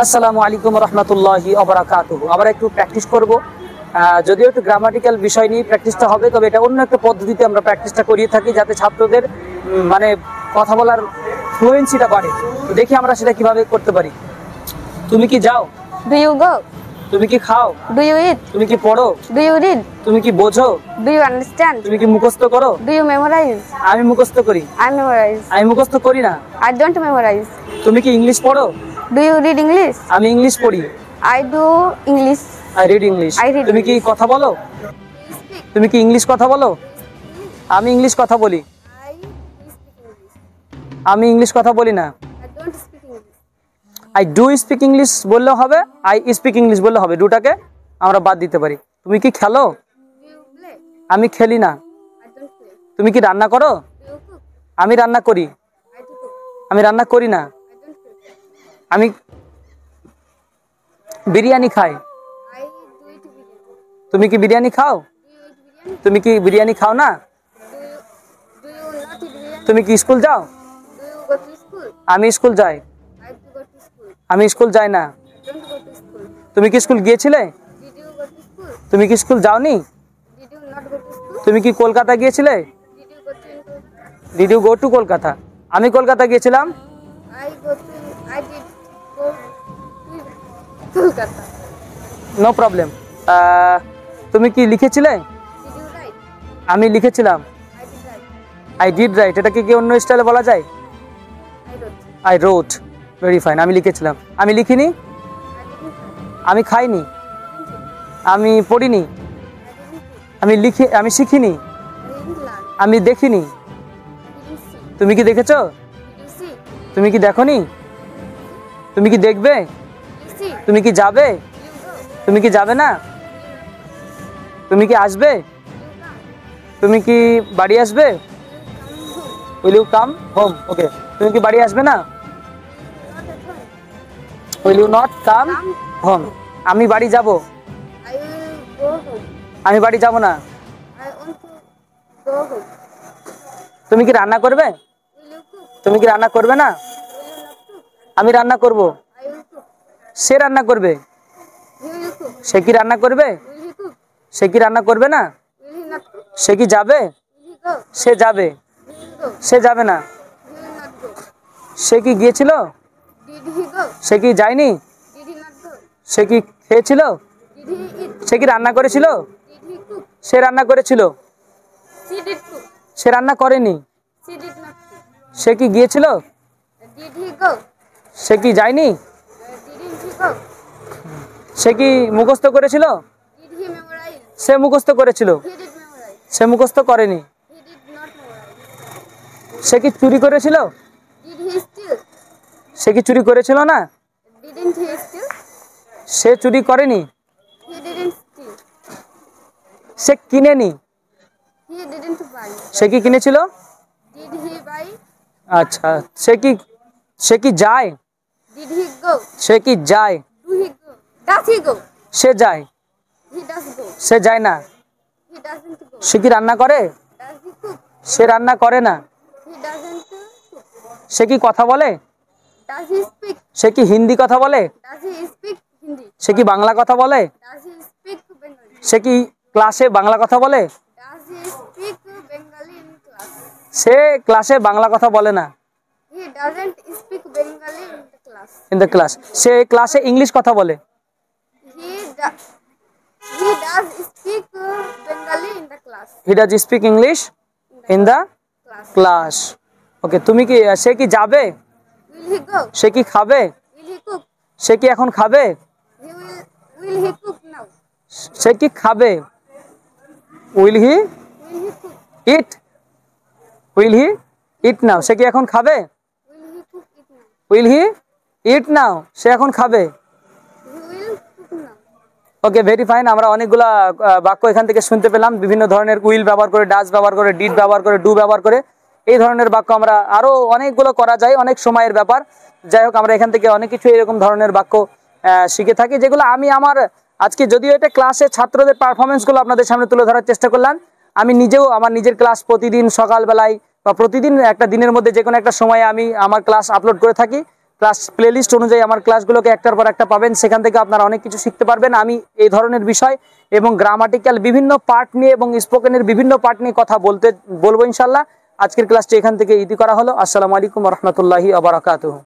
আসসালামু আলাইকুম রহমতুল্লাহি ওয়া বারাকাতুহু। আমরা একটু প্র্যাকটিস করব, যদিও একটু গ্রামাটিক্যাল বিষয় নিয়ে প্র্যাকটিসটা হবে, তবে এটা অন্য একটা পদ্ধতিতে আমরা প্র্যাকটিসটা করিয়ে থাকি যাতে ছাত্রদের মানে কথা বলার ফ্লুয়েন্সিটা বাড়ে। তো দেখি আমরা সেটা কিভাবে করতে পারি। তুমি কি যাও? Do you go? তুমি কি খাও? Do you eat? তুমি কি পড়ো? Do you read? তুমি কি বোঝো? Do you understand? তুমি কি মুখস্থ করো? Do you memorize? আমি মুখস্থ করি। I memorize. আমি মুখস্থ করি না। I don't memorize. তুমি কি ইংলিশ পড়ো? Do you read English? আমি ইংলিশ পড়ি। I do English. I read English. I read তুমি কি কথা বলো? তুমি কি ইংলিশ কথা বলো? আমি ইংলিশ কথা বলি। আমি ইংলিশ কথা বলি না। I don't speak I do speak English. English বললেও হবে, আই স্পিক ইংলিশ বললে হবে, দুটাকে আমরা বাদ দিতে পারি। তুমি কি খেলো? Do you play? আমি খেলি না। I don't play. তুমি কি রান্না করো? Do you cook? আমি রান্না করি। I do cook. আমি রান্না করি না। I don't cook. আমি বিরিয়ানি খাই। I do eat biryani. তুমি কি বিরিয়ানি খাও? Do you eat biryani? তুমি কি বিরিয়ানি খাও না? Do you not eat biryani? তুমি কি স্কুল যাও? Do you go to school? আমি স্কুল যাই। I do go to school. আমি স্কুল যাই না। I don't go to school. তুমি কি স্কুল গিয়েছিলে? Did you go to school? তুমি কি স্কুল যাওনি? Did you not go to school? তুমি কি কলকাতা গিয়েছিলে? Did you go to Kolkata? Did you go to Kolkata? আমি কলকাতা গিয়েছিলাম। I did go to Kolkata. No problem. তুমি কি লিখেছিলে? Did you write? আমি লিখেছিলাম। I did write. I did right. এটা কি অন্য স্টাইলে বলা যায়? I wrote. I রোট। Very fine. আমি লিখেছিলাম। আমি লিখিনি। I didn't write. আমি খাইনি। আমি পড়িনি। I didn't eat. আমি শিখিনি। I didn't learn. আমি দেখিনি। I didn't see. তুমি কি দেখেছো? Did you see? তুমি কি দেখোনি? তুমি কি দেখবে? Did you see? তুমি কি যাবে? Did you go? তুমি কি যাবে না? তুমি কি আসবে? Did you come? তুমি কি বাড়ি আসবে? Did you come will you come home? home? Okay. তুমি কি বাড়ি আসবে না? Not at home. Will you not come Come. Home? আমি বাড়ি যাব। I will go home. আমি বাড়ি যাব না। I want to go home. তুমি কি রান্না করবে? Will you cook? তুমি কি রান্না করবে না? Will you not cook? আমি রান্না করব। I will cook. সে রান্না করবে। He will cook. সে কি রান্না করবে? Will he cook? সে কি রান্না করবে না? Will he not cook? সে কি যাবে? Will he go? সে যাবে। Will he go? সে যাবে না। He will not go. সে কি গিয়েছিল? Did he go? সে কি যায়নি? Did he not go? সে কি খেয়েছিল? Did he eat? সে কি রান্না করেছিল? Did he cook? সে রান্না করেছিল। She did cook. সে রান্না করেনি। She did not cook. সে কি গিয়েছিল? Did he go? সে কি যায়নি? Didn't he go? সে কি মুখস্থ করেছিল? Did he memorize? সে মুখস্থ করেছিল। He did memorize. সে মুখস্থ করেনি। He did not memorize. সে কি চুরি করেছিল? Did he steal? সে কি চুরি করেছিল না? Didn't he steal? সে চুরি করেনি। He didn't steal. Say কিনেনি। He didn't buy. সে কি কিনেছিল? Did he buy? আচ্ছা। সে কি যায়? Did he go? সে কি যায়? Do he go? Does he go? সে যায়। He does go. সে যায় না। He doesn't go. সে কি রান্না করে? Does he cook? সে রান্না করে না। He doesn't cook. সে কি কথা বলে? Does he speak? সে কি হিন্দি কথা বলে? Does he speak Hindi? সে কি বাংলা কথা বলে? Does he speak Bengali? সে কি ক্লাসে বাংলা কথা বলে? Does he speak Bengali in class? সে ক্লাসে বাংলা কথা বলে না। He doesn't speak Bengali in the class. In the class. সে ক্লাসে ইংলিশ কথা বলে। He does speak Bengali in the class. He does speak English in the Class. Class. Okay. তুমি কি সে কি যাবে? Will he go? সে কি খাবে? Will he cook? সে কি এখন খাবে? Will he cook now? সে কি খাবে? Will he Will he cook? Eat? Will he eat now? সে কি এখন খাবে? Will he cook it now? Will he eat now? সে এখন খাবে। He will cook now. Okay. Very fine. আমরা অনেকগুলা বাক্য এখান থেকে শুনতে পেলাম, বিভিন্ন ধরনের উইল ব্যবহার করে, ডাজ ব্যবহার করে, ডিড ব্যবহার করে, ডু ব্যবহার করে। এই ধরনের বাক্য আমরা আরো অনেকগুলো করা যায়, অনেক সময়ের ব্যাপার। যাই হোক, আমরা এখান থেকে অনেক কিছু এরকম ধরনের বাক্য শিখে থাকি, যেগুলো আমি আমার আজকে যদিও এটা ক্লাসে ছাত্রদের পারফরমেন্সগুলো আপনাদের সামনে তুলে ধরার চেষ্টা করলাম। আমি নিজেও আমার নিজের ক্লাস প্রতিদিন সকালবেলায় বা প্রতিদিন একটা দিনের মধ্যে যে কোনো একটা সময়ে আমি আমার ক্লাস আপলোড করে থাকি। ক্লাস প্লেলিস্ট অনুযায়ী আমার ক্লাসগুলোকে একটার পর একটা পাবেন, সেখান থেকে আপনারা অনেক কিছু শিখতে পারবেন। আমি এই ধরনের বিষয় এবং গ্রামাটিক্যাল বিভিন্ন পার্ট নিয়ে এবং স্পোকেনের বিভিন্ন পার্ট নিয়ে কথা বলবো ইনশাল্লাহ। আজকের ক্লাসটি এখান থেকে ইতি করা হলো। আসসালামু আলাইকুম ওয়া রাহমাতুল্লাহি ওয়া বারাকাতুহু।